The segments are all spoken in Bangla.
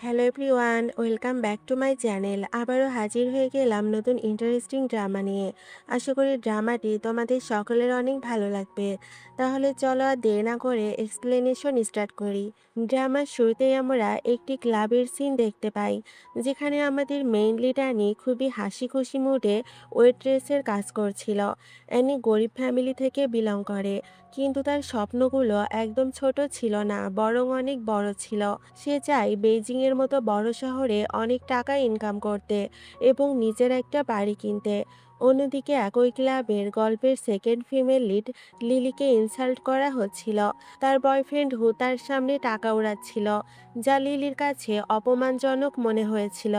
Hello everyone, welcome back to my channel. আবারও হাজির হয়ে গেলাম নতুন ইন্টারেস্টিং ড্রামা নিয়ে। আশা করি ড্রামাটি তোমাদের সকলের অনেক ভালো লাগবে। তাহলে চলো আর দেরি না করে এক্সপ্লেনেশন স্টার্ট করি। ড্রামার শুরুতেই আমরা একটি ক্লাবের সিন দেখতে পাই, যেখানে আমাদের মেইন লিড অ্যানি খুবই হাসি খুশি মুডে ওয়েট্রেসের কাজ করছিল। অ্যানি গরিব ফ্যামিলি থেকে বিলং করে, কিন্তু তার স্বপ্নগুলো একদম ছোট ছিল না, বরং অনেক বড় ছিল। সে চায় বেইজিং এর মতো বড় শহরে অনেক টাকা ইনকাম করতে এবং নিজের একটা বাড়ি কিনতে। অন্যদিকে একই ক্লাবের গল্পের সেকেন্ড ফিমেল লিড লিলিকে ইনসাল্ট করা হচ্ছিল। তার বয়ফ্রেন্ড হু তার সামনে টাকা উড়াচ্ছিল, যা লিলির কাছে অপমানজনক মনে হয়েছিল।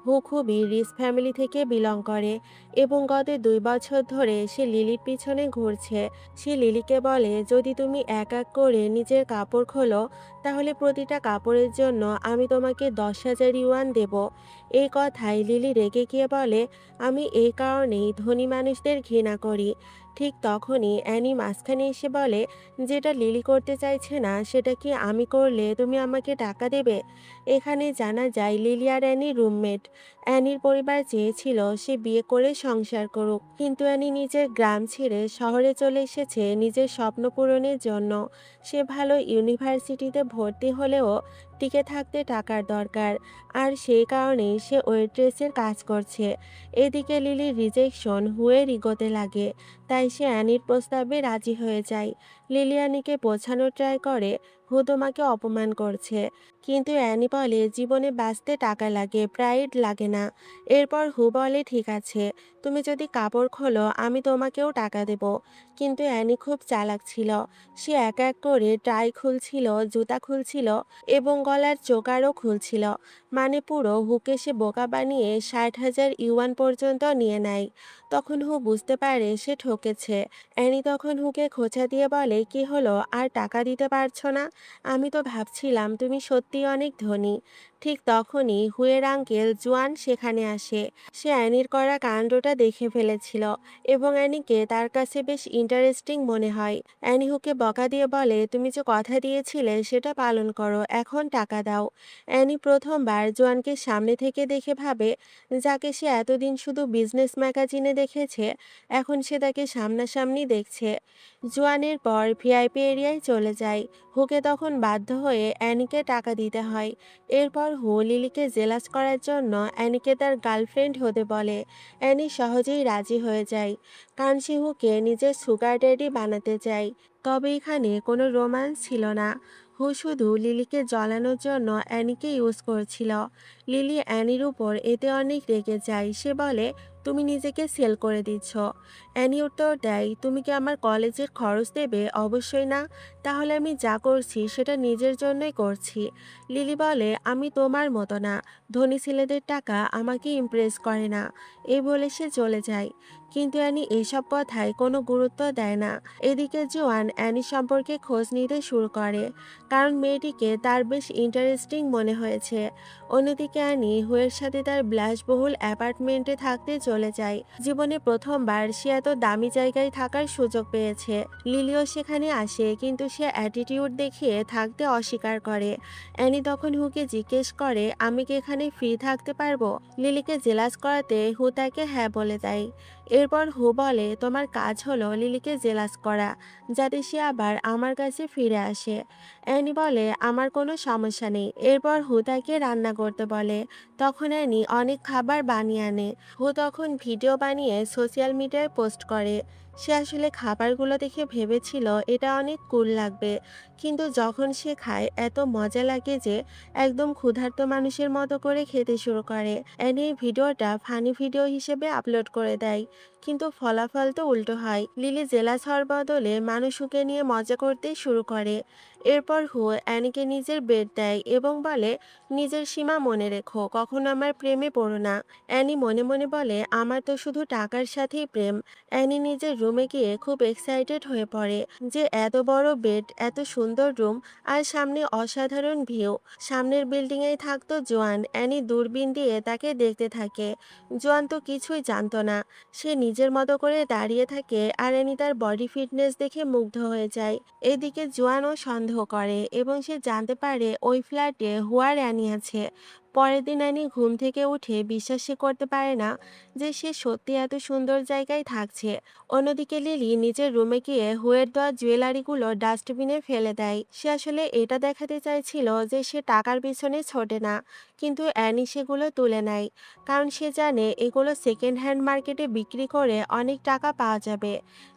হু খুবই রিচ ফ্যামিলি থেকে বিলং করে এবং গত 2 বছর ধরে সে লিলির পিছনে ঘুরছে। সে লিলিকে বলে, যদি তুমি এক এক করে নিজের কাপড় খোলো, তাহলে প্রতিটা কাপড়ের জন্য আমি তোমাকে 10,000 ইউয়ান দেব। এই কথায় লিলি রেগে গিয়ে বলে, আমি এই কারণেই ধনী মানুষদের ঘৃণা করি। ঠিক তখনই অ্যানি মাঝখানে এসে বলে, যেটা লিলি করতে চাইছে না সেটা কি আমি করলে তুমি আমাকে টাকা দেবে? এখানে জানা যায় লিলি আর অ্যানি রুমমেট। অ্যানির পরিবার চেয়েছিল সে বিয়ে করে সংসার করুক, কিন্তু অ্যানি নিজের গ্রাম ছেড়ে শহরে চলে এসেছে নিজের স্বপ্ন পূরণের জন্য। সে ভালো ইউনিভার্সিটিতে ভর্তি হলেও টিকে থাকতে টাকার দরকার, আর সেই কারণেই সে ওয়েট্রেসের কাজ করছে। এদিকে লিলির রিজেকশন হুয়ের ইগোতে লাগে, তাই সে অ্যানির প্রস্তাবে রাজি হয়ে যায়। লিলি অ্যানিকে বোঝানোর ট্রাই করে, হু তোমাকে অপমান করছে, কিন্তু অ্যানি বলে জীবনে বাঁচতে টাকা লাগে, প্রাইড লাগে না। এরপর হু বলে, ঠিক আছে, তুমি যদি কাপড় খোলো আমি তোমাকেও টাকা দেব। কিন্তু অ্যানি খুব চালাক ছিল। সে এক এক করে টাই খুলছিল, জুতা খুলছিল এবং গলার চোকারও খুলছিল। মানে পুরো হুকে সে বোকা বানিয়ে 60,000 ইউয়ান পর্যন্ত নিয়ে নেয়। তখন হু বুঝতে পারে সে ঠকেছে। অ্যানি তখন হুকে খোঁচা দিয়ে বলে, কি হলো, আর টাকা দিতে পারছো না? আমি তো ভাবছিলাম তুমি সত্যি অনেক ধনী। ঠিক তখনই হুয়ের আঙ্কেল জুয়ান সেখানে আসে। সে অ্যানির করা কাণ্ডটা দেখে ফেলেছিল এবং অ্যানিকে তার কাছে বেশ ইন্টারেস্টিং মনে হয়। অ্যানি হুকে বকা দিয়ে বলে, তুমি যে কথা দিয়েছিলে সেটা পালন করো, এখন টাকা দাও। অ্যানি প্রথমবার জোয়ানকে সামনে থেকে দেখে ভাবে, যাকে সে এতদিন শুধু বিজনেস ম্যাগাজিনে দেখেছে, এখন সে তাকে সামনাসামনি দেখছে। জোয়ানের পর ভিআইপি এরিয়ায় চলে যায়। হুকে তখন বাধ্য হয়ে অ্যানিকে টাকা দিতে হয়। এরপর হু লিলিকে জেলাস করার জন্য অ্যানিকে তার গার্লফ্রেন্ড হতে বলে। অ্যানি সহজেই রাজি হয়ে যায়, কারণ সে হুকে নিজের সুগার ড্যাডি বানাতে চায়। তবে এখানে কোনো রোম্যান্স ছিল না। হু শুধু লিলিকে জ্বলানোর জন্য অ্যানিকে ইউজ করছিল। লিলি অ্যানির উপর এতে অনেক রেগে যায়। সে বলে, তুমি নিজেকে সেল করে দিচ্ছ। অ্যানি উত্তর দেয়, তুমি কি আমার কলেজের খরচ দেবে? অবশ্যই না। তাহলে আমি যা করছি সেটা নিজের জন্যই করছি। লিলি বলে, আমি তোমার মতো না, ধনী ছেলেদের টাকা আমাকে ইমপ্রেস করে না। এই বলে সে চলে যায়। কিন্তু অ্যানি এসব কথায় কোনো গুরুত্ব দেয় না। এদিকে জোয়ান অ্যানি সম্পর্কে খোঁজ নিতে শুরু করে, কারণ মেয়েটিকে তার বেশ ইন্টারেস্টিং মনে হয়েছে। অন্যদিকে অ্যানি হুয়ের সাথে তার বিলাসবহুল অ্যাপার্টমেন্টে থাকতে চলে যায়। জীবনে প্রথমবার সে এত দামি জায়গায় থাকার সুযোগ পেয়েছে। লিলিও সেখানে আসে, কিন্তু সে অ্যাটিটিউড দেখিয়ে থাকতে অস্বীকার করে। অ্যানি তখন হুকে জিজ্ঞেস করে, আমি কি এখানে ফ্রি থাকতে পারবো? লিলিকে জেলাস করাতে হু তাকে হ্যাঁ বলে দেয়। এরপর হু বলে, তোমার কাজ হলো লিলিকে জেলাস করা, যাতে সে আবার আমার কাছে ফিরে আসে। অ্যানি বলে, আমার কোনো সমস্যা নেই। এরপর হু তাকে রান্না করতে বলে। তখন অ্যানি অনেক খাবার বানিয়ে আনে। হু তখন ভিডিও বানিয়ে সোশ্যাল মিডিয়ায় পোস্ট করে। সে আসলে খাবারগুলো দেখে ভেবেছিল এটা অনেক কুল লাগবে, কিন্তু যখন সে খায় এত মজা লাগে যে একদম ক্ষুধার্ত মানুষের মতো করে খেতে শুরু করে। অ্যানি এই ভিডিওটা ফানি ভিডিও হিসেবে আপলোড করে দেয়, কিন্তু ফলাফল তো উল্টো হয়। লিলি জেলাস হওয়ার বদলে মানুষকে নিয়ে মজা করতে শুরু করে। এরপর হু অ্যানিকে নিজের বেড দেয় এবং বলে, নিজের সীমা মনে রেখো, কখনো আমার প্রেমে পড়ো না। অ্যানি মনে মনে বলে, আমার তো শুধু টাকার সাথেই প্রেম। অ্যানি নিজের রুম রুমে গিয়ে খুব এক্সাইটেড হয়ে পড়ে যে এত বড় বেড, এত সুন্দর রুম, আর সামনে অসাধারণ ভিউ। সামনের বিল্ডিং এ থাকতো জোয়ান। অ্যানি দূরবীন দিয়ে তাকে দেখতে থাকে। জোয়ান তো কিছুই জানতো না। সে নিজের মতো করে দাঁড়িয়ে থাকে আর অ্যানি তার বডি ফিটনেস দেখে মুগ্ধ হয়ে যায়। এদিকে জোয়ানও সন্দেহ করে এবং সে জানতে পারে ওই ফ্ল্যাটে হুয়ার অ্যানি আছে। পরের দিন অ্যানি ঘুম থেকে উঠে বিশ্বাসই করতে পারে না যে সে সত্যি এত সুন্দর জায়গায় থাকছে। অন্যদিকে লিলি নিজের রুমে গিয়ে হুয়ের দেওয়া জুয়েলারিগুলো ডাস্টবিনে ফেলে দেয়। সে আসলে এটা দেখাতে চাইছিল যে সে টাকার পিছনে ছোটে না, কিন্তু অ্যানি সেগুলো তুলে নেয় কারণ সে জানে এগুলো সেকেন্ড হ্যান্ড মার্কেটে বিক্রি করে অনেক টাকা পাওয়া যাবে।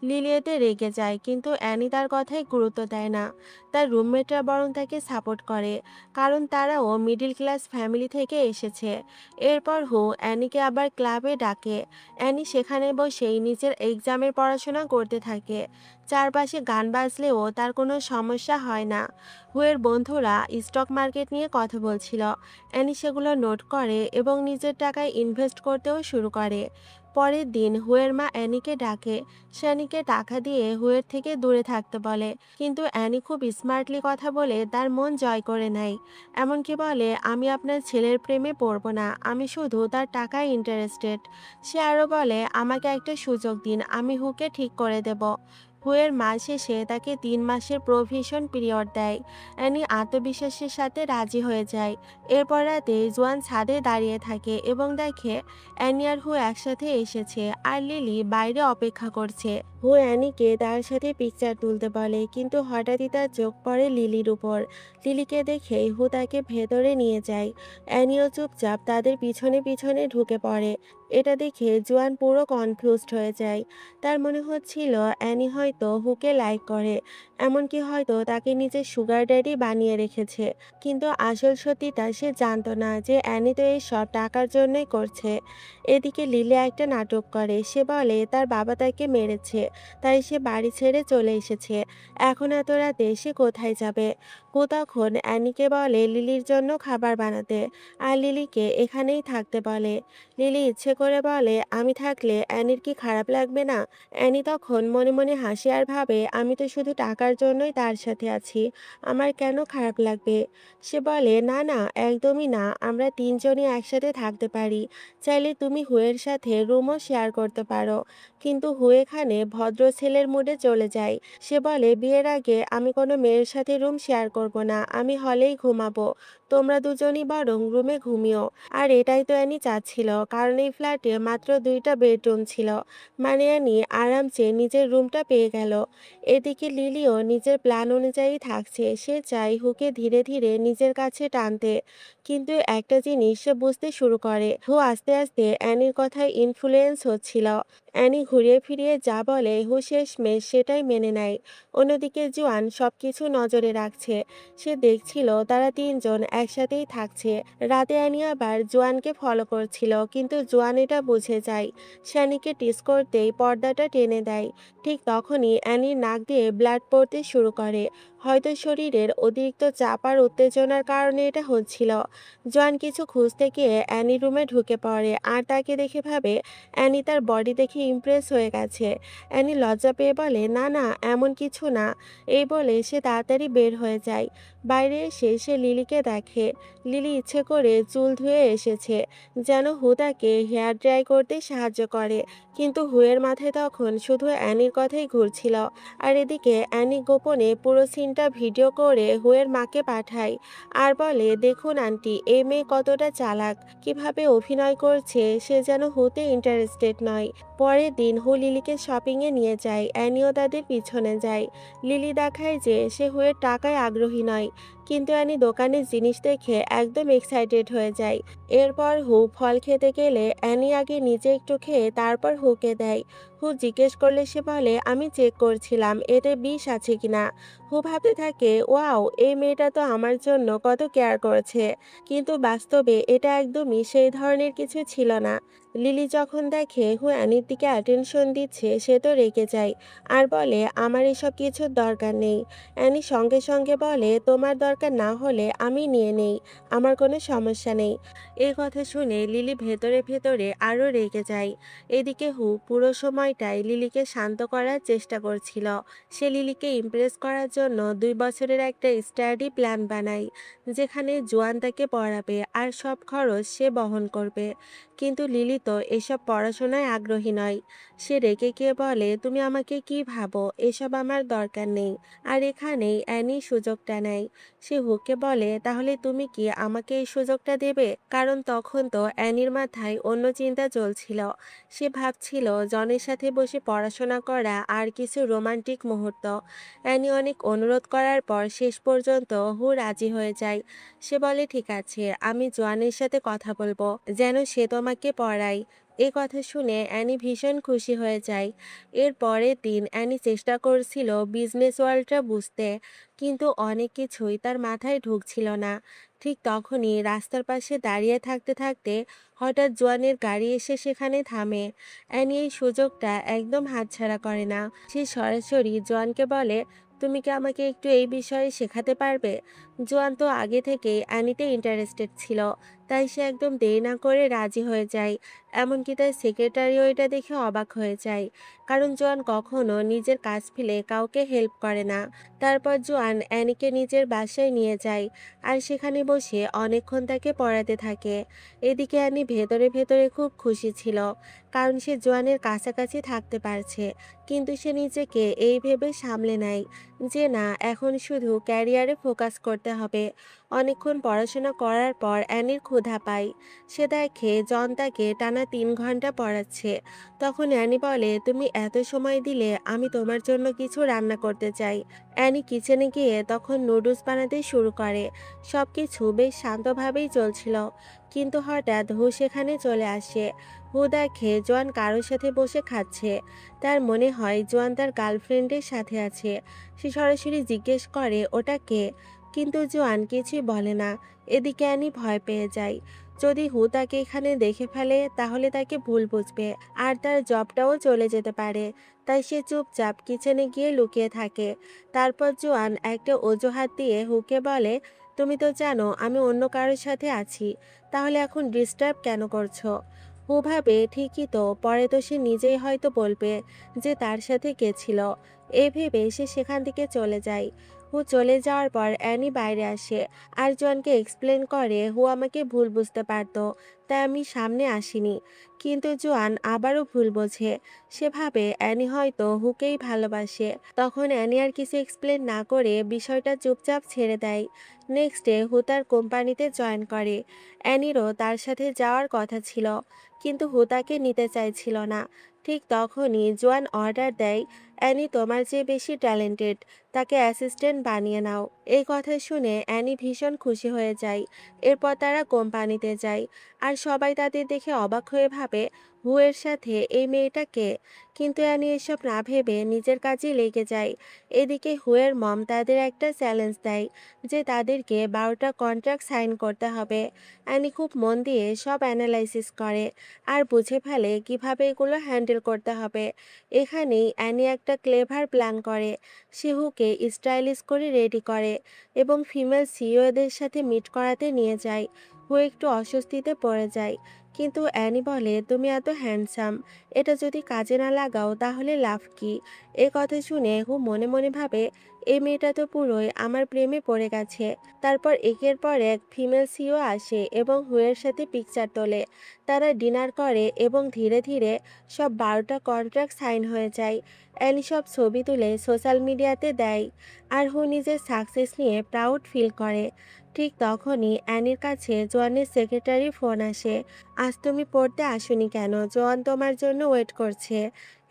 লিলি এতে রেগে যায়, কিন্তু অ্যানি তার কথায় গুরুত্ব দেয় না। তার রুমমেটরা বরং তাকে সাপোর্ট করে, কারণ তারাও মিডল ক্লাস ফ্যামিলি থেকে এসেছে। এরপর অ্যানিকে আবার ক্লাবে ডাকে। অ্যানি সেখানে বসেই নিজের এক্সামের পড়াশোনা করতে থাকে। চারপাশে গান বাজলেও তার কোনো সমস্যা হয় না। হুয়ের বন্ধুরা স্টক মার্কেট নিয়ে কথা বলছিল। অ্যানি সেগুলো নোট করে এবং নিজের টাকায় ইনভেস্ট করতেও শুরু করে। পরের দিন হুয়ের মা অ্যানিকে ডাকে। সে অ্যানিকে টাকা দিয়ে হুয়ের থেকে দূরে থাকতে বলে, কিন্তু অ্যানি খুব স্মার্টলি কথা বলে তার মন জয় করে নেয়। এমনকি বলে, আমি আপনার ছেলের প্রেমে পড়ব না, আমি শুধু তার টাকায় ইন্টারেস্টেড। সে আরও বলে, আমাকে একটা সুযোগ দিন, আমি হুকে ঠিক করে দেব। হুয়ের মাস শেষে তাকে 3 মাসের প্রভিশন পিরিয়ড দেয়। অ্যানি আত্মবিশ্বাসের সাথে রাজি হয়ে যায়। এরপর রাতে জোয়ান ছাদে দাঁড়িয়ে থাকে এবং দেখে অ্যানি আর হু একসাথে এসেছে আর লিলি বাইরে অপেক্ষা করছে। অ্যানিকে তার সাথে পিকচার তুলতে বলে, কিন্তু হঠাৎই তার চোখ পড়ে লিলির উপর। লিলিকে দেখে তাকে ভেতরে নিয়ে যায়। অ্যানিও চুপচাপ তাদের পিছনে পিছনে ঢুকে পড়ে। এটা দেখে জোয়ান পুরো কনফিউজড হয়ে যায়। তার মনে হচ্ছিল অ্যানি হয়তো হুকে লাইক করে, এমনকি হয়তো তাকে নিজের সুগার ড্যাডি বানিয়ে রেখেছে। কিন্তু আসল সত্যিটা সে জানতো না যে অ্যানি তো এই সব টাকার জন্যই করছে। এদিকে লিলি একটা নাটক করে। সে বলে তার বাবা তাকে মেরেছে, তাই সে বাড়ি ছেড়ে চলে এসেছে। এখন এত রাতে সে কোথায় যাবে? তখন অ্যানিকে বলে লিলির জন্য খাবার বানাতে, আর লিলিকে এখানেই থাকতে বলে। লিলি ইচ্ছে করে বলে, আমি থাকলে অ্যানির কি খারাপ লাগবে না? অ্যানি তখন মনে মনে হাসে আর ভাবে, আমি তো শুধু টাকার জন্যই তার সাথে আছি, আমার কেন খারাপ লাগবে? সে বলে, না না, একদমই না, আমরা তিনজনই একসাথে থাকতে পারি। চাইলে তুমি হুয়ের সাথে রুমও শেয়ার করতে পারো। কিন্তু হু এখানে ভদ্র ছেলের মুডে চলে যায়। সে বলে, বিয়ের আগে আমি কোনো মেয়ের সাথে রুম শেয়ার করব না, আমি হলেই ঘুমাবো। তোমরা দুজনই বরং রুমে ঘুমিও। আর এটাই তো অ্যানি চাচ্ছিল, কারণ এই ফ্ল্যাটে মাত্র 2টা বেডরুম ছিল। মানে অ্যানি আরামসে নিজের রুমটা পেয়ে গেল। এদিকে লিলিও নিজের প্ল্যান অনুযায়ী থাকছে। সে চায় হুকে ধীরে ধীরে নিজের কাছে টানতে। কিন্তু একটা জিনিস সে বুঝতে শুরু করে, হু আস্তে আস্তে অ্যানির কথায় ইনফ্লুয়েন্স হচ্ছিল। অ্যানি ঘুরিয়ে ফিরিয়ে যা বলে হু শেষমেশ সেটাই মেনে নেয়। অন্যদিকে জোয়ান সবকিছু নজরে রাখছে। সে দেখছিল তারা তিনজন একসাথেই থাকছে। রাতে অ্যানি আবার জোয়ানকে ফলো করছিল, কিন্তু জোয়ান এটা বুঝে যায়। সে অ্যানিকে টিস করতেই পর্দাটা টেনে দেয়। ঠিক তখনই অ্যানির নাক দিয়ে ব্লাড পড়তে শুরু করে। হয়তো শরীরের অতিরিক্ত চাপ আর উত্তেজনার কারণে এটা হচ্ছিল। জোয়ান কিছু খুঁজতে গিয়ে অ্যানি রুমে ঢুকে পড়ে আর তাকে দেখে ভাবে অ্যানি তার বডি দেখে ইমপ্রেস হয়ে গেছে। অ্যানি লজ্জা পেয়ে বলে, না না, এমন কিছু না। এই বলে সে তাড়াতাড়ি বের হয়ে যায়। বাইরে এসে সে লিলিকে দেখে। লিলি ইচ্ছে করে চুল ধুয়ে এসেছে, যেন হু তাকে হেয়ার ড্রাই করতে সাহায্য করে। কিন্তু হুয়ের মাথায় তখন শুধু অ্যানির কথাই ঘুরছিল। আর এদিকে অ্যানি গোপনে পুরো সিনটা ভিডিও করে হুয়ের মাকে পাঠায় আর বলে, দেখুন আন্টি, এই মেয়ে কতটা চালাক, কিভাবে অভিনয় করছে সে যেন হুতে ইন্টারেস্টেড নয়। পরের দিন হু লিলিকে শপিংয়ে নিয়ে যায়। অ্যানিও তাদের পিছনে যায়। লিলি দেখায় যে সে হুয়ের টাকায় আগ্রহী নয়, কিন্তু অ্যানি দোকানের জিনিস দেখে একদম এক্সাইটেড হয়ে যায়। এরপর হু ফল খেতে গেলে অ্যানি আগে নিজে একটু খেয়ে তারপর হুকে দেয়। হু জিজ্ঞেস করলে সে বলে, আমি চেক করছিলাম এতে বিষ আছে কিনা। ও ভাবতে থাকে, ওয়াও, এই মেয়েটা তো আমার জন্য কত কেয়ার করেছে। কিন্তু বাস্তবে এটা একদমই সেই ধরনের কিছু ছিল না। লিলি যখন দেখে হু অ্যানির দিকে অ্যাটেনশন দিচ্ছে, সে তো রেগে যায় আর বলে, আমার এসব কিছুর দরকার নেই। অ্যানি সঙ্গে সঙ্গে বলে, তোমার দরকার না হলে আমি নিয়ে নেই, আমার কোনো সমস্যা নেই। এই কথা শুনে লিলি ভেতরে ভেতরে আরো রেগে যায়। এদিকে হু পুরো সময়টাই লিলিকে শান্ত করার চেষ্টা করছিল। সে লিলিকে ইমপ্রেস করার জন্য 2 বছরের একটা স্টাডি প্ল্যান বানায়, যেখানে জোয়ান তাকে পড়াবে আর সব খরচ সে বহন করবে। কিন্তু লিলি তো এসব পড়াশোনায় আগ্রহী নয়। সে রেগে গিয়ে বলে, তুমি আমাকে কি ভাবো, এসব আমার দরকার নেই। আর এখানেই অ্যানি সুযোগটা নেয়। সে হুকে বলে, তাহলে তুমি কি আমাকে এই সুযোগটা দেবে? কারণ তখন তো অ্যানির মাথায় অন্য চিন্তা চলছিল। সে ভাবছিল জনের সাথে বসে পড়াশোনা করা আর কিছু রোমান্টিক মুহূর্ত। অ্যানি অনেক অনুরোধ করার পর শেষ পর্যন্ত হু রাজি হয়ে যায়। সে বলে, ঠিক আছে, আমি জোয়ানের সাথে কথা বলবো যেন সে তোমাকে পড়ায়। এ কথা শুনে অ্যানি ভীষণ খুশি হয়ে যায়। এর পরের দিন অ্যানি চেষ্টা করছিল বিজনেস ওয়ার্ল্ডটা বুঝতে, কিন্তু অনেক কিছুই তার মাথায় ঢুকছিল না। ঠিক তখনই রাস্তার পাশে দাঁড়িয়ে থাকতে থাকতে হঠাৎ জোয়ানের গাড়ি এসে সেখানে থামে। অ্যানি এই সুযোগটা একদম হাতছাড়া করে না। সে সরাসরি জোয়ানকে বলে, তুমি কি আমাকে একটু এই বিষয়ে শেখাতে পারবে? জোয়ান তো আগে থেকে অ্যানিতে ইন্টারেস্টেড ছিল, তাই সে একদম দেরি না করে রাজি হয়ে যায়। এমনকি তার সেক্রেটারিও এটা দেখে অবাক হয়ে যায়, কারণ জোয়ান কখনো নিজের কাজ ফেলে কাউকে হেল্প করে না। তারপর জোয়ান অ্যানিকে নিজের বাসায় নিয়ে যায় আর সেখানে বসে অনেকক্ষণ তাকে পড়াতে থাকে। এদিকে অ্যানি ভেতরে ভেতরে খুব খুশি ছিল, কারণ সে জোয়ানের কাছাকাছি থাকতে পারছে। কিন্তু সে নিজেকে এই ভেবে সামলে নেয় যে না, এখন শুধু ক্যারিয়ারে ফোকাস করতে হবে। অনেকক্ষণ পড়াশোনা করার পর অ্যানির ক্ষুধা পায়। সে দেখে জন তাকে টানা 3 ঘন্টা পড়াচ্ছে। তখন অ্যানি বলে, তুমি এত সময় দিলে আমি তোমার জন্য কিছু রান্না করতে চাই। অ্যানি কিচেনে গিয়ে তখন নুডলস বানাতে শুরু করে। সবকিছু বেশ শান্তভাবেই চলছিল, কিন্তু হঠাৎ হু সেখানে চলে আসে। হু দেখে জোয়ান কারোর সাথে বসে খাচ্ছে। তার মনে হয় জোয়ান তার গার্লফ্রেন্ডের সাথে আছে। সে সরাসরি জিজ্ঞেস করে, ওটা কে? কিন্তু জোয়ান কিছুই বলে না। এদিকে অ্যানি ভয় পেয়ে যায়। যদি হু তাকে এখানে দেখে ফেলে তাহলে তাকে ভুল বুঝবে আর তার জবটাও চলে যেতে পারে। তাই সে চুপচাপ কিচেনে গিয়ে লুকিয়ে থাকে। তারপর জোয়ান একটা অজুহাত দিয়ে হুকে বলে, তুমি তো জানো আমি অন্য কারোর সাথে আছি, তাহলে এখন ডিস্টার্ব কেন করছো? হু ভাবে, ঠিকই তো, পরে তো সে নিজেই হয়তো বলবে যে তার সাথে কে ছিল। এই ভেবে সে সেখান থেকে চলে যায়। হু চলে যাওয়ার পর অ্যানি বাইরে আসে আর জনকে এক্সপ্লেন করে, হু আমাকে ভুল বুঝতে পারতো, তাই আমি সামনে আসিনি। কিন্তু জোয়ান আবারও ভুল বোঝে। সে ভাবে অ্যানি হয়তো হুকেই ভালোবাসে। তখন অ্যানি আর কিছু এক্সপ্লেন না করে বিষয়টা চুপচাপ ছেড়ে দেয়। নেক্সট ডে হু তার কোম্পানিতে জয়েন করে। অ্যানিরও তার সাথে যাওয়ার কথা ছিল, কিন্তু হু তাকে নিতে চাইছিল না। ঠিক তখনই জোয়ান অর্ডার দেয়, অ্যানি তোমার চেয়ে বেশি ট্যালেন্টেড, তাকে অ্যাসিস্ট্যান্ট বানিয়ে নাও। এই কথা শুনে অ্যানি ভীষণ খুশি হয়ে যায়। এরপর তারা কোম্পানিতে যায় আর সবাই তাদের দেখে অবাক হয়ে ভাবে, হু এর সাথে এই মেয়েটাকে। কিন্তু অ্যানি এসব না ভেবে নিজের কাজে লেগে যায়। এদিকে হুয়ের মম তাদের একটা চ্যালেঞ্জ দেয় যে তাদেরকে 12টা কন্ট্রাক্ট সাইন করতে হবে। অ্যানি খুব মন দিয়ে সব অ্যানালাইসিস করে আর বুঝে ফেলে কিভাবে এগুলো হ্যান্ডেল করতে হবে। এখানেই অ্যানি একটা ক্লেভার প্ল্যান করে। সে হুকে স্টাইলিশ করে রেডি করে এবং ফিমেল সিইওদের সাথে মিট করাতে নিয়ে যায়। হু একটু অস্বস্তিতে পড়ে যায়, কিন্তু অ্যানি বলে, তুমি এত হ্যান্ডসাম, এটা যদি কাজে না লাগাও তাহলে লাভ কি? এ কথা শুনে হু মনে মনে ভাবে, এই মেয়েটা তো পুরোই আমার প্রেমে পড়ে গেছে। তারপর একের পর এক ফিমেল সিইও আসে এবং হুয়ের সাথে পিকচার তোলে। তারা ডিনার করে এবং ধীরে ধীরে সব 12টা কন্ট্রাক্ট সাইন হয়ে যায়। অ্যানি সব ছবি তুলে সোশ্যাল মিডিয়াতে দেয় আর হু নিজের সাকসেস নিয়ে প্রাউড ফিল করে। ঠিক তখনই অ্যানির কাছে জোয়ানের সেক্রেটারি ফোন আসে। আজ তুমি পড়তে আসোনি কেন? জোয়ান তোমার জন্য ওয়েট করছে।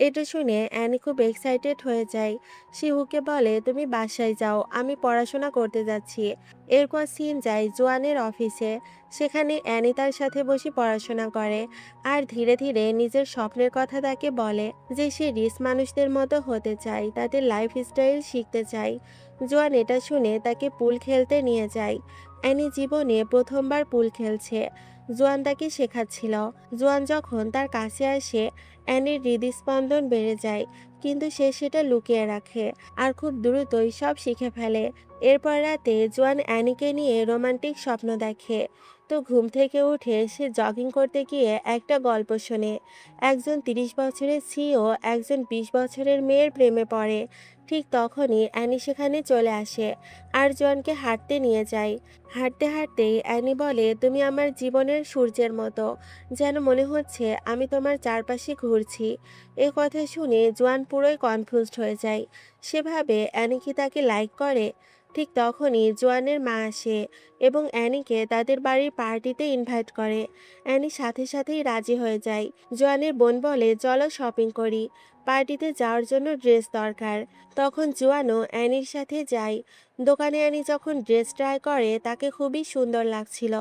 এটা শুনে অ্যানি খুব এক্সাইটেড হয়ে যায়। সে হুকে বলে, তুমি বাসায় যাও, আমি পড়াশোনা করতে যাচ্ছি। এরপর সিন যায় জোয়ানের অফিসে। সেখানে অ্যানি তার সাথে বসে পড়াশোনা করে আর ধীরে ধীরে নিজের স্বপ্নের কথা তাকে বলে যে সে রিচ মানুষদের মতো হতে চায়, তাদের লাইফস্টাইল শিখতে চায়। জোয়ান এটা শুনে তাকে পুল খেলতে নিয়ে যায়। অ্যানি জীবনে প্রথমবার পুল খেলছে। জোয়ান তাকে শেখাচ্ছিল। জোয়ান যখন তার কাছে আসে, অ্যানির হৃদস্পন্দন বেড়ে যায়, কিন্তু সে সেটা লুকিয়ে রাখে আর খুব দ্রুতই সব শিখে ফেলে। এরপর রাতে জোয়ান অ্যানিকে নিয়ে রোমান্টিক স্বপ্ন দেখে। তো ঘুম থেকে উঠে সে জগিং করতে গিয়ে একটা গল্প শোনে। একজন 30 বছরের সিও একজন 20 বছরের মেয়ের প্রেমে পড়ে। ঠিক তখনই অ্যানি সেখানে চলে আসে আর জোয়ানকে হাঁটতে নিয়ে যায়। হাঁটতে হাঁটতেই অ্যানি বলে, তুমি আমার জীবনের সূর্যের মতো, যেন মনে হচ্ছে আমি তোমার চারপাশে ঘুরছি। এ কথা শুনে জোয়ান পুরোই কনফিউজড হয়ে যায়। সে ভাবে অ্যানি কি তাকে লাইক করে। ঠিক তখনই জোয়ানের মা আসে এবং অ্যানিকে তাদের বাড়ির পার্টিতে ইনভাইট করে। অ্যানি সাথে সাথেই রাজি হয়ে যায়। জোয়ানের বোন বলে, চলো শপিং করি, পার্টিতে যাওয়ার জন্য ড্রেস দরকার। তখন জোয়ানও অ্যানির সাথে যায়। দোকানে অ্যানি যখন ড্রেস ট্রাই করে তাকে খুবই সুন্দর লাগছিল।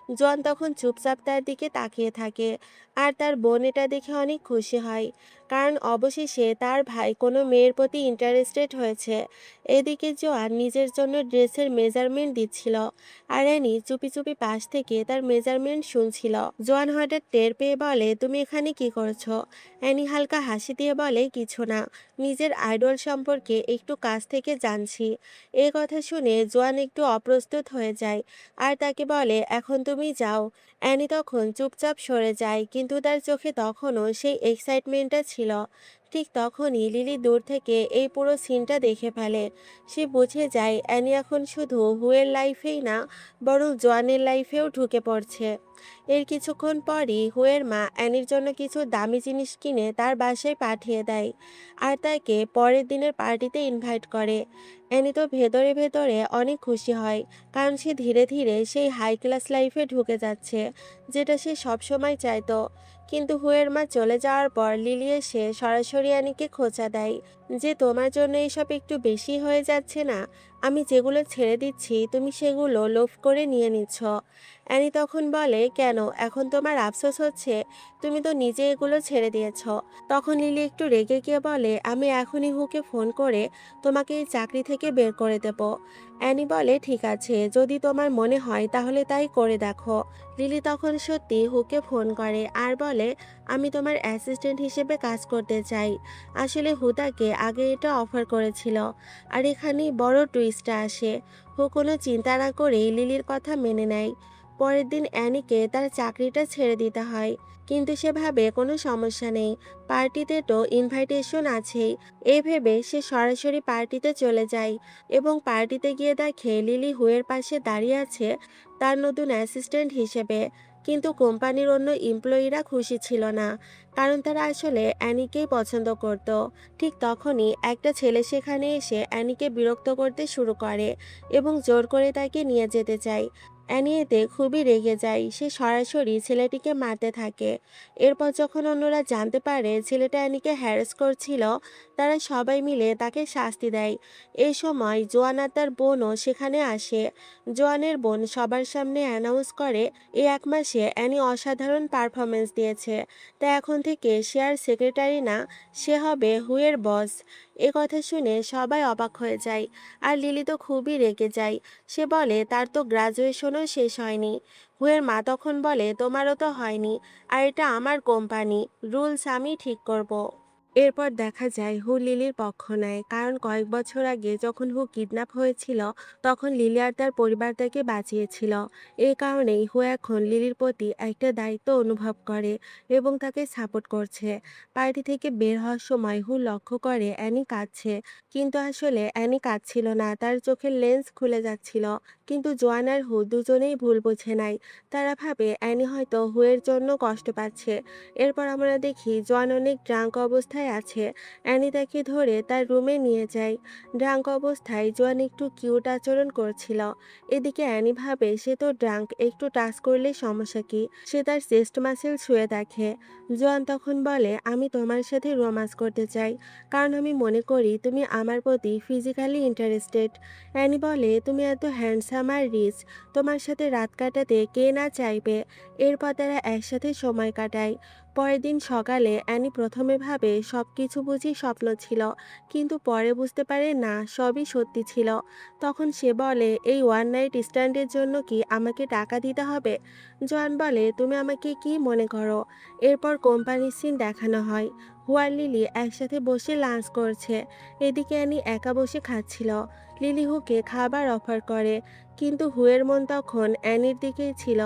জোয়ান তখন চুপচাপ তার দিকে তাকিয়ে থাকে আর তার বোন এটা দেখে অনেক খুশি হয়, কারণ অবশেষে তার ভাই কোনো মেয়ের প্রতি ইন্টারেস্টেড হয়েছে। এদিকে জোয়ান নিজের জন্য ড্রেসের মেজারমেন্ট দিচ্ছিল আর অ্যানি চুপি চুপি পাশ থেকে তার মেজারমেন্ট শুনছিল। জোয়ান হঠাৎ টের পেয়ে বলে, তুমি এখানে কি করছো? অ্যানি হালকা হাসি দিয়ে বলে, কিছু না, নিজের আইডল সম্পর্কে একটু কাছ থেকে জানছি। এই কথা শুনে জোয়ান একটু অপ্রস্তুত হয়ে যায় আর তাকে বলে, এখন তুমি যাও। অ্যানি তখন চুপচাপ সরে যায়, কিন্তু তার চোখে তখনও সেই এক্সাইটমেন্টটা ছিল। ঠিক তখনই লিলি দূর থেকে এই পুরো সিনটা দেখে ফেলে। সে বুঝে যায় অ্যানি এখন শুধু হুয়ের লাইফেই না, বরং জোয়ানের লাইফেও ঢুকে পড়ছে। এর কিছুক্ষণ পরই হুয়ের মা অ্যানির জন্য কিছু দামি জিনিস কিনে তার বাসায় পাঠিয়ে দেয় আর তাকে পরের দিনের পার্টিতে ইনভাইট করে। অ্যানি তো ভেতরে ভেতরে অনেক খুশি হয়, কারণ সে ধীরে ধীরে সেই হাই ক্লাস লাইফে ঢুকে যাচ্ছে, যেটা সে সবসময় চাইতো। কিন্তু হুয়ের মা চলে যাওয়ার পর লিলি এসে সরাসরি অ্যানিকে খোঁচা দেয় যে, তোমার জন্য এসব একটু বেশি হয়ে যাচ্ছে না? আমি যেগুলো ছেড়ে দিচ্ছি তুমি সেগুলো লোভ করে নিয়ে নিচ্ছ। অ্যানি তখন বলে, কেন এখন তোমার আফসোস হচ্ছে? তুমি তো নিজে এগুলো ছেড়ে দিয়েছ। তখন লিলি একটু রেগে গিয়ে বলে, আমি এখনই হুকে ফোন করে তোমাকে এই চাকরি থেকে বের করে দেব। অ্যানি বলে, ঠিক আছে, যদি তোমার মনে হয় তাহলে তাই করে দেখো। লিলি তখন সত্যি হুকে ফোন করে আর বলে, আমি তোমার অ্যাসিস্ট্যান্ট হিসেবে কাজ করতে চাই। আসলে হু তাকে আগে এটা অফার করেছিল। আর এখানেই বড় টুইস্টটা আসে। হু কোনো চিন্তা না করেই লিলির কথা মেনে নেয়। পরের দিন অ্যানিকে তার চাকরিটা ছেড়ে দিতে হয়, কিন্তু সে ভাবে কোনো সমস্যা নেই, পার্টিতে তো ইনভাইটেশন আছেই। এই ভেবে সে সরাসরি পার্টিতে চলে যায় এবং পার্টিতে গিয়ে দেখে লিলি হুয়ের পাশে দাঁড়িয়ে আছে তার নতুন অ্যাসিস্ট্যান্ট হিসেবে। কিন্তু কোম্পানির অন্য এমপ্লয়িরা খুশি ছিল না, কারণ তারা আসলে অ্যানিকেই পছন্দ করত। ঠিক তখনই একটা ছেলে সেখানে এসে অ্যানিকে বিরক্ত করতে শুরু করে এবং জোর করে তাকে নিয়ে যেতে চায়। অ্যানি এতে খুবই রেগে যায়। সে সরাসরি ছেলেটিকে মারতে থাকে। এরপর যখন অন্যরা জানতে পারে ছেলেটা অ্যানিকে হ্যারাস করছিল, তারা সবাই মিলে তাকে শাস্তি দেয়। এই সময় জোয়ান আর তার বোনও সেখানে আসে। জোয়ানের বোন সবার সামনে অ্যানাউন্স করে, এই 1 মাসে অ্যানি অসাধারণ পারফরমেন্স দিয়েছে, তাই এখন থেকে সে আর সেক্রেটারি না, সে হবে হুয়ের বস। এ কথা শুনে সবাই অবাক হয়ে যায় আর লিলি তো খুবই রেগে যায়। সে বলে, তার তো গ্রাজুয়েশনও শেষ হয়নি। হুয়ের মা তখন বলে, তোমারও তো হয়নি, আর এটা আমার কোম্পানি, রুলস আমি ঠিক করব। এরপর দেখা যায় হু লিলির পক্ষ নেয়, কারণ কয়েক বছর আগে যখন হু কিডন্যাপ হয়েছিল তখন লিলি আর তার পরিবার তাকে বাঁচিয়েছিল। এই কারণেই হু এখন লিলির প্রতি একটা দায়িত্ব অনুভব করে এবং তাকে সাপোর্ট করছে। পার্টি থেকে বের হওয়ার সময় হু লক্ষ্য করে অ্যানি কাঁদছে, কিন্তু আসলে অ্যানি কাঁদছিল না, তার চোখের লেন্স খুলে যাচ্ছিল। কিন্তু জোয়ান আর হু দুজনেই ভুল বুঝে নেয়। তারা ভাবে অ্যানি হয়তো হুয়ের জন্য কষ্ট পাচ্ছে। এরপর আমরা দেখি জোয়ান অনেক ড্রাঙ্ক অবস্থায় আছে। অ্যানি তাকে ধরে তার রুমে নিয়ে যায়। ড্রাঙ্ক অবস্থায় জোয়ান একটু কিউট আচরণ করছিল। এদিকে অ্যানি ভাবে সে তো ড্রাঙ্ক, একটু টাচ করলে সমস্যা কি? সে তার চেস্ট মাসেল ছুঁয়ে দেখে। জোয়ান তখন বলে, আমি তোমার সাথে রোম্যান্স করতে চাই, কারণ আমি মনে করি তুমি আমার প্রতি ফিজিক্যালি ইন্টারেস্টেড। অ্যানি বলে, তুমি এত হ্যান্ডসাম আর রিচ, তোমার সাথে রাত কাটাতে কে না চাইবে। এরপর তারা একসাথে সময় কাটায়। পরের দিন সকালে অ্যানি প্রথমে ভাবে সবকিছু বুঝি স্বপ্ন ছিল, কিন্তু পরে বুঝতে পারে না, সবই সত্যি ছিল। তখন সে বলে, এই ওয়ান নাইট স্ট্যান্ডের জন্য কি আমাকে টাকা দিতে হবে? জোয়ান বলে, তুমি আমাকে কি মনে করো? এরপর কোম্পানির সিন দেখানো হয়। হুয়ার লিলি একসাথে বসে লাঞ্চ করছে। এদিকে অ্যানি একা বসে খাচ্ছিল। লিলি হুকে খাবার অফার করে, কিন্তু হুয়ের মন তখন অ্যানির দিকেই ছিল।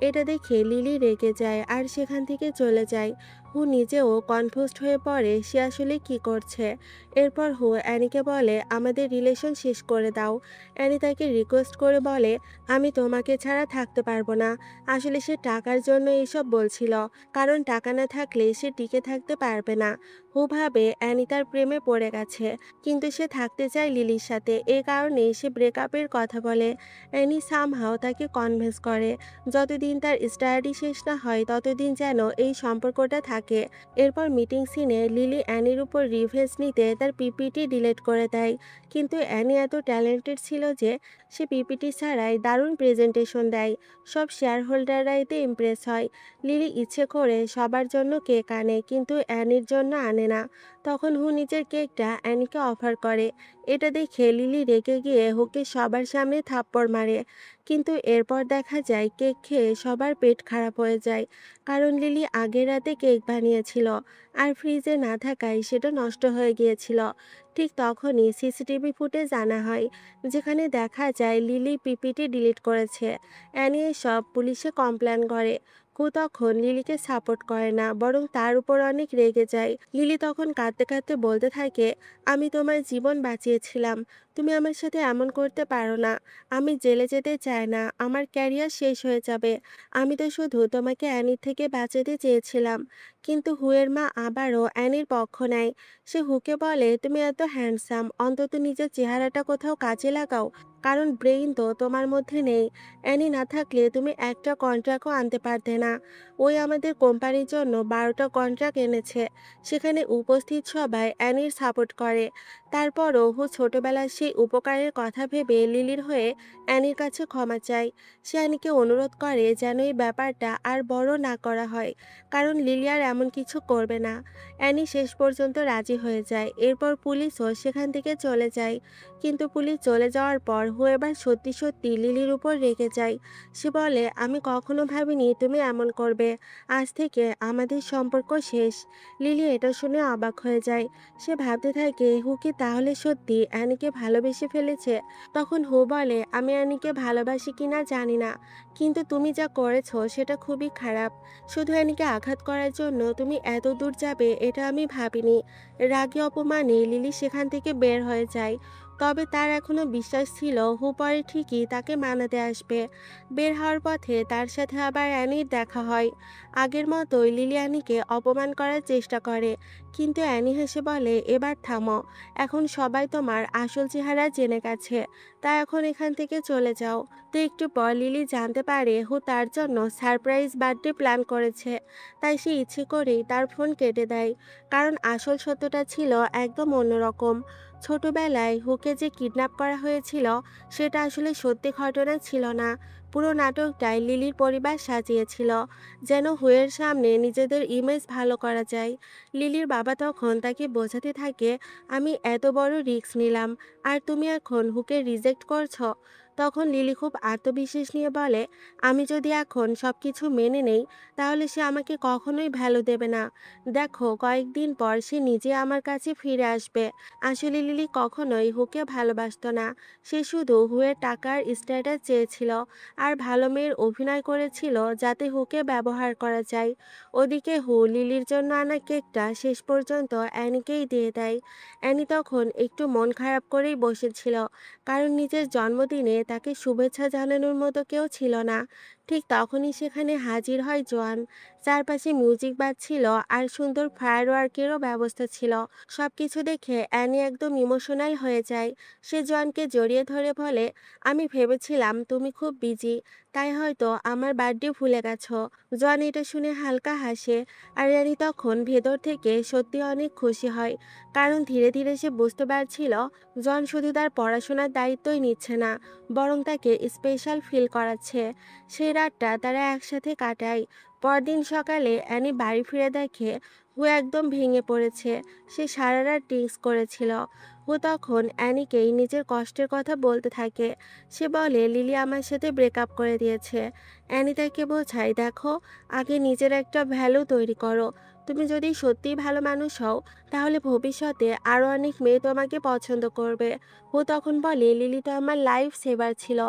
এটা দেখে লিলি রেগে যায় আর সেখান থেকে চলে যায়। হু নিজেও কনফিউজড হয়ে পড়ে সে আসলে কি করছে। এরপর হু অ্যানিকে বলে, আমাদের রিলেশন শেষ করে দাও। অ্যানি তাকে রিকোয়েস্ট করে বলে, আমি তোমাকে ছাড়া থাকতে পারবো না। আসলে সে টাকার জন্য এসব বলছিল, কারণ টাকা না থাকলে সে টিকে থাকতে পারবে না। হু ভাবে অ্যানি তার প্রেমে পড়ে গেছে, কিন্তু সে থাকতে চায় লিলির সাথে, এ কারণে সে ব্রেকআপের কথা বলে। অ্যানি সামহাও তাকে কনভিন্স করে যতদিন তার স্টাডি শেষ না হয় ততদিন যেন এই সম্পর্কটা থাকে। এরপর মিটিং সিনে লিলি অ্যানির উপর রিভেঞ্জ নিতে তার পিপিটি ডিলিট করে দেয়, কিন্তু অ্যানি এত ট্যালেন্টেড ছিল যে সে পিপিটি ছাড়াই দারুণ প্রেজেন্টেশন দেয়। সব শেয়ার হোল্ডাররা এতে ইমপ্রেস হয়। লিলি ইচ্ছে করে সবার জন্য কেক আনে, কিন্তু অ্যানির জন্য আনে না। তখন হু নিজের কেকটা অ্যানিকে অফার করে। এটা দেখে লিলি রেগে গিয়ে হুকে সবার সামনে থাপ্পড় মারে, কিন্তু এরপর দেখা যায় কেক খেয়ে সবার পেট খারাপ হয়ে যায়, কারণ লিলি আগের রাতে কেক বানিয়েছিল আর ফ্রিজে না থাকায় সেটা নষ্ট হয়ে গিয়েছিল। ঠিক তখনই সিসিটিভি ফুটেজ আনা হয়, যেখানে দেখা যায় লিলি পিপিটি ডিলিট করেছে। অ্যানি এসব পুলিশে কমপ্লেন করে। হু তখন লিলিকে সাপোর্ট করে না, বরং তার উপর অনেক রেগে যায়। লিলি তখন কাঁদতে কাঁদতে বলতে থাকে, আমি তোমার জীবন বাঁচিয়েছিলাম, তুমি আমার সাথে এমন করতে পারো না। আমি জেলে যেতে চাই না, আমার ক্যারিয়ার শেষ হয়ে যাবে। আমি তো শুধু তোমাকে অ্যানির থেকে বাঁচাতে চেয়েছিলাম। কিন্তু হুয়ের মা আবারও অ্যানির পক্ষ নেয়। সে হুকে বলে, তুমি এত হ্যান্ডসাম, অন্তত নিজের চেহারাটা কোথাও কাজে লাগাও, কারণ ব্রেইন তো তোমার মধ্যে নেই। অ্যানি না থাকলে তুমি একটা কন্ট্রাক্টও আনতে পারতে না। ওই আমাদের কোম্পানির জন্য 12টা কন্ট্রাক্ট এনেছে, সেখানে উপস্থিত সবাই অ্যানির সাপোর্ট করে। তারপরও হু ছোটবেলার সেই উপকারের কথা ভেবে লিলির হয়ে অ্যানির কাছে ক্ষমা চায়। সে অ্যানিকে অনুরোধ করে যেন এই ব্যাপারটা আর বড় না করা হয়, কারণ লিলি আর এমন কিছু করবে না। অ্যানি শেষ পর্যন্ত রাজি হয়ে যায়। এরপর পুলিশও সেখান থেকে চলে যায়। কিন্তু পুলিশ চলে যাওয়ার পর হু এবার সত্যি সত্যি লিলির উপর রেগে যায়। সে বলে, আমি কখনো ভাবিনি তুমি এমন করবে। আজ থেকে আমাদের সম্পর্ক শেষ। লিলি এটা শুনে অবাক হয়ে যায়। সে ভাবতে থাকে হু কি তাহলে সত্যি অ্যানিকে ভালোবেসে ফেলেছে। তখন হু বলে, আমি অ্যানিকে ভালোবাসি কিনা জানি না, কিন্তু তুমি যা করেছো সেটা খুবই খারাপ। শুধু অ্যানিকে আঘাত করার জন্য তুমি এত দূর যাবে এটা আমি ভাবিনি। রাগে অপমানে লিলি সেখান থেকে বের হয়ে যায়। তবে তার এখনো বিশ্বাস ছিল হু পরে ঠিকই তাকে মানাতে আসবে। বের হওয়ার পথে তার সাথে আবার অ্যানির দেখা হয়। আগের মতোই লিলি অ্যানিকে অপমান করার চেষ্টা করে, কিন্তু অ্যানি হেসে বলে, এবার থামো, এখন সবাই তোমার আসল চেহারা জেনে গেছে, তাই এখন এখান থেকে চলে যাও। তো একটু পর লিলি জানতে পারে হু তার জন্য সারপ্রাইজ বার্থডে প্ল্যান করেছে। তাই সে ইচ্ছে করেই তার ফোন কেটে দেয়, কারণ আসল সত্যটা ছিল একদম অন্যরকম। ছোটবেলায় হুকে যে কিডন্যাপ করা হয়েছিল সেটা আসলে সত্যি ঘটনা ছিল না। পুরো নাটকটাই লিলির পরিবার সাজিয়েছিল, যেন হুয়ের সামনে নিজেদের ইমেজ ভালো করা যায়। লিলির বাবা তখন তাকে বোঝাতে থাকে, আমি এত বড় রিস্ক নিলাম, আর তুমি এখন হুকে রিজেক্ট করছো। তখন লিলি খুব আত্মবিশ্বাস নিয়ে বলে, আমি যদি এখন সবকিছু মেনে নেই তাহলে সে আমাকে কখনোই ভ্যালু দেবে না। দেখো, কয়েকদিন পর সে নিজে আমার কাছে ফিরে আসবে। আসলে লিলি কখনোই হুকে ভালোবাসতো না, সে শুধু হুয়ের টাকার স্ট্যাটাস চেয়েছিল, আর ভালো মেয়ের অভিনয় করেছিল যাতে হুকে ব্যবহার করা যায়। ওদিকে হু লিলির জন্য আনা কেকটা শেষ পর্যন্ত অ্যানিকেই দিয়ে দেয়। অ্যানি তখন একটু মন খারাপ করেই বসেছিল, কারণ নিজের জন্মদিনে তাকে শুভেচ্ছা জানানোর মতো কেউ ছিল না। ঠিক তখনই সেখানে হাজির হয় জোয়ান। চারপাশে মিউজিক বাজছিল আর সুন্দর ফায়ারওয়ার্কেরও ব্যবস্থা ছিল। সবকিছু দেখে অ্যানি একদম ইমোশনাল হয়ে যায়। সে জোয়ানকে জড়িয়ে ধরে বলে, আমি ভেবেছিলাম তুমি খুব বিজি, তাই হয়তো আমার বার্থডে ভুলে গেছো। জোয়ান এটা শুনে হালকা হাসে, আর অ্যানি তখন ভেতর থেকে সত্যি অনেক খুশি হয়, কারণ ধীরে ধীরে সে বুঝতে পারছিল জন শুধু তার পড়াশোনার দায়িত্বই নিচ্ছে না, বরং তাকে স্পেশাল ফিল করাচ্ছে। সেই রাতটা তারা একসাথে কাটায়। পরদিন সকালে অ্যানি বাড়ি ফিরে দেখে হু একদম ভেঙে পড়েছে। সে সারা রাত ড্রিঙ্কস করেছিল। হু তখন অ্যানিকেই নিজের কষ্টের কথা বলতে থাকে। সে বলে লিলি আমার সাথে ব্রেকআপ করে দিয়েছে। অ্যানি তাকে বোঝায়, দেখো, আগে নিজের একটা ভ্যালু তৈরি করো। তুমি যদি সত্যিই ভালো মানুষ হও, তাহলে ভবিষ্যতে আরও অনেক মেয়ে তোমাকে পছন্দ করবে। হু তখন বলে, লিলি তো আমার লাইফ সেভার ছিল,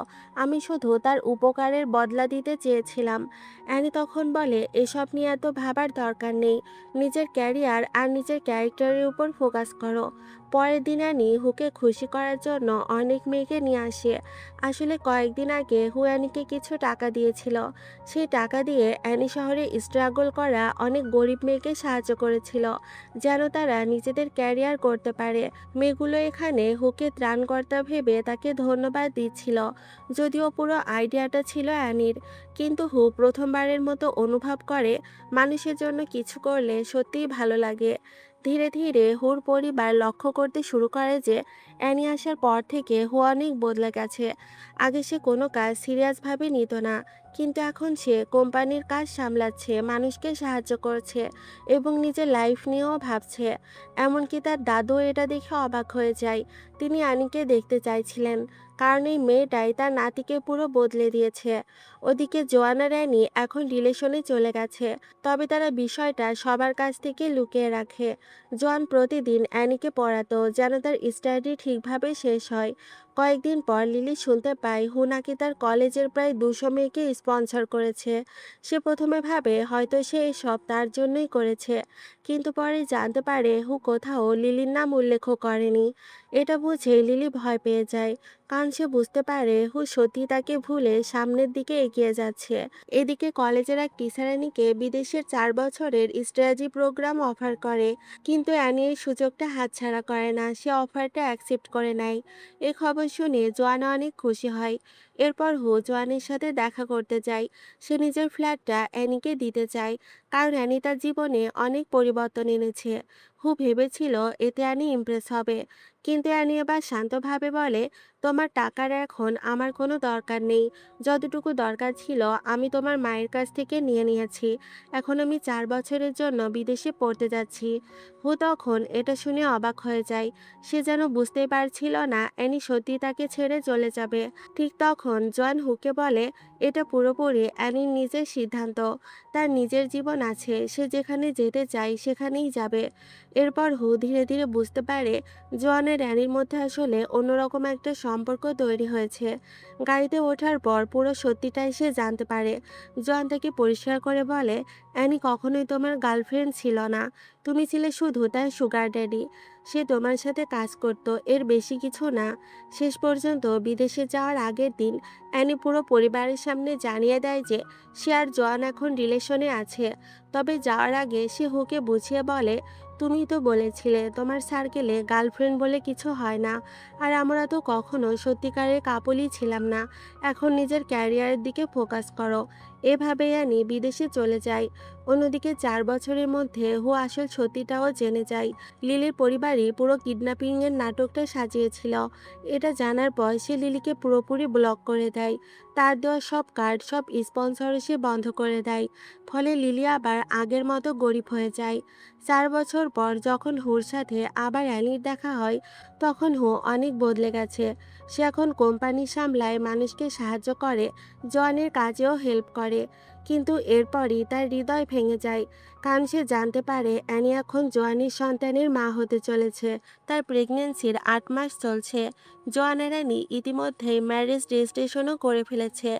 আমি শুধু তার উপকারের বদলা দিতে চেয়েছিলাম। অ্যানি তখন বলে, এসব নিয়ে এত ভাবার দরকার নেই, নিজের ক্যারিয়ার আর নিজের ক্যারেক্টারের উপর ফোকাস করো। পরের দিন অ্যানি হুকে খুশি করার জন্য অনেক মেয়েকে নিয়ে আসে। আসলে কয়েকদিন আগে হু অ্যানিকে কিছু টাকা দিয়েছিল। সেই টাকা দিয়ে অ্যানি শহরে স্ট্রাগল করা অনেক গরিব মেয়েকে সাহায্য করেছিল, যেন তারা নিজেদের ক্যারিয়ার করতে পারে। মেয়েগুলো এখানে হুকে ত্রাণকর্তা ভেবে তাকে ধন্যবাদ দিচ্ছিল, যদিও পুরো আইডিয়াটা ছিল অ্যানির। কিন্তু হু প্রথমবারের মতো অনুভব করে মানুষের জন্য কিছু করলে সত্যিই ভালো লাগে। ধীরে ধীরে হুর পরিবার লক্ষ্য করতে শুরু করে যে অ্যানি আসার পর থেকে হু অনেক বদলে গেছে। আগে সে কোনো কাজ সিরিয়াসভাবে নিত না, কিন্তু এখন সে কোম্পানির কাজ সামলাচ্ছে, মানুষকে সাহায্য করছে এবং নিজের লাইফ নিয়েও ভাবছে। এমনকি তার দাদু এটা দেখে অবাক হয়ে যায়। তিনি অ্যানিকে দেখতে চাইছিলেন, কারণ এই মেয়েটাই তার নাতিকে পুরো বদলে দিয়েছে। ওদিকে জোয়ান আর অ্যানি এখন রিলেশনে চলে গেছে, তবে তারা বিষয়টা সবার কাছ থেকে লুকিয়ে রাখে। জোয়ান প্রতিদিন অ্যানিকে পড়াতো যেন তার স্টাডি ঠিকভাবে শেষ হয়। কয়েকদিন পর লিলি শুনতে পায় হু নাকি তার কলেজের প্রায় 200 মেয়েকে স্পন্সর করেছে। সে প্রথমে ভাবে হয়তো সে এসব তার জন্যই করেছে, কিন্তু পরে জানতে পারে হু কোথাও লিলির নাম উল্লেখ করেনি। এটা বুঝে লিলি ভয় পেয়ে যায়, কারণ সে বুঝতে পারে হু সত্যি তাকে ভুলে সামনের দিকে এগিয়ে যাচ্ছে। এদিকে কলেজের এক টিচার অ্যানিকে বিদেশের 4 বছরের স্ট্র্যাটেজি প্রোগ্রাম অফার করে, কিন্তু অ্যানি এই সুযোগটা হাতছাড়া করে না, সে অফারটা অ্যাকসেপ্ট করে নেয়। এ খবর শুনে জোয়ানা অনেক খুশি হয়। এরপর হু জোয়ানের সাথে দেখা করতে যায়। সে নিজের ফ্ল্যাটটা অ্যানিকে দিতে চায়, কারণ অ্যানি তার জীবনে অনেক পরিবর্তন এনেছে। হু ভেবেছিল এতে অ্যানি ইমপ্রেস হবে, কিন্তু অ্যানি এবার শান্তভাবে বলে, তোমার টাকার এখন আমার কোনো দরকার নেই। যতটুকু দরকার ছিল আমি তোমার মায়ের কাছ থেকে নিয়ে নিয়েছি। এখন আমি 4 বছরের জন্য বিদেশে পড়তে যাচ্ছি। হু তখন এটা শুনে অবাক হয়ে যায়। সে যেন বুঝতেই পারছিল না অ্যানি সত্যি তাকে ছেড়ে চলে যাবে। ঠিক তখন জন হুকে বলে, এটা পুরোপুরি অ্যানির নিজের সিদ্ধান্ত। তার নিজের জীবন আছে, সে যেখানে যেতে চায় সেখানেই যাবে। এরপর হু ধীরে ধীরে বুঝতে পারে জনের অ্যানির মধ্যে আসলে অন্যরকম একটা সম্পর্ক তৈরি হয়েছে। গাড়িতে ওঠার পর পুরো সত্যিটাই সে জানতে পারে। জন তাকে পরিষ্কার করে বলে, অ্যানি কখনোই তোমার গার্লফ্রেন্ড ছিল না, তুমি ছিলে শুধু তার সুগার ড্যাডি। সে তোমার সাথে কাজ করত, এর বেশি কিছু না। শেষ পর্যন্ত বিদেশে যাওয়ার আগের দিন অ্যানি পুরো পরিবারের সামনে জানিয়ে দেয় যে সে আর জন এখন রিলেশনে আছে। তবে যাওয়ার আগে সে হুকে বুঝিয়ে বলে, তুমি তো বলেছিলে তোমার সার্কেলে গার্লফ্রেন্ড বলে কিছু হয় না, আর আমরা তো কখনো সত্যিকারের কাপলই ছিলাম না। এখন নিজের ক্যারিয়ারের দিকে ফোকাস করো। এভাবেই অ্যানি বিদেশে চলে যায়। অন্যদিকে 4 বছরের মধ্যে হু আসল সত্যিটাও জেনে যায়। লিলির পরিবারই পুরো কিডন্যাপিংয়ের নাটকটা সাজিয়েছিল। এটা জানার পর সে লিলিকে পুরোপুরি ব্লক করে দেয়। তার দেওয়া সব কার্ড, সব স্পন্সর সে বন্ধ করে দেয়। ফলে লিলি আবার আগের মতো গরিব হয়ে যায়। 4 বছর পর যখন হুর সাথে আবার অ্যানির দেখা হয়, তখন হু অনেক বদলে গেছে। সে এখন কোম্পানি সামলায়, মানুষকে সাহায্য করে, জনের কাজেও হেল্প করে। কিন্তু এরপরই তার হৃদয় ভেঙে যায়, কারণ সে জানতে পারে অ্যানি এখন জোয়ানির সন্তানের মা হতে চলেছে। তার প্রেগনেন্সির 8 মাস চলছে। জোয়ান আর অ্যানি ইতিমধ্যেই ম্যারেজ রেজিস্ট্রেশনও করে ফেলেছে।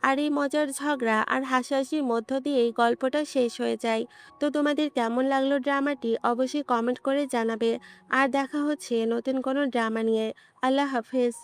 আর এই মজার ঝগড়া আর হাসাহাসির মধ্য দিয়েই গল্পটা শেষ হয়ে যায়। তো তোমাদের কেমন লাগলো ড্রামাটি অবশ্যই কমেন্ট করে জানাবে। আর দেখা হচ্ছে নতুন কোনো ড্রামা নিয়ে। আল্লাহ হাফেজ।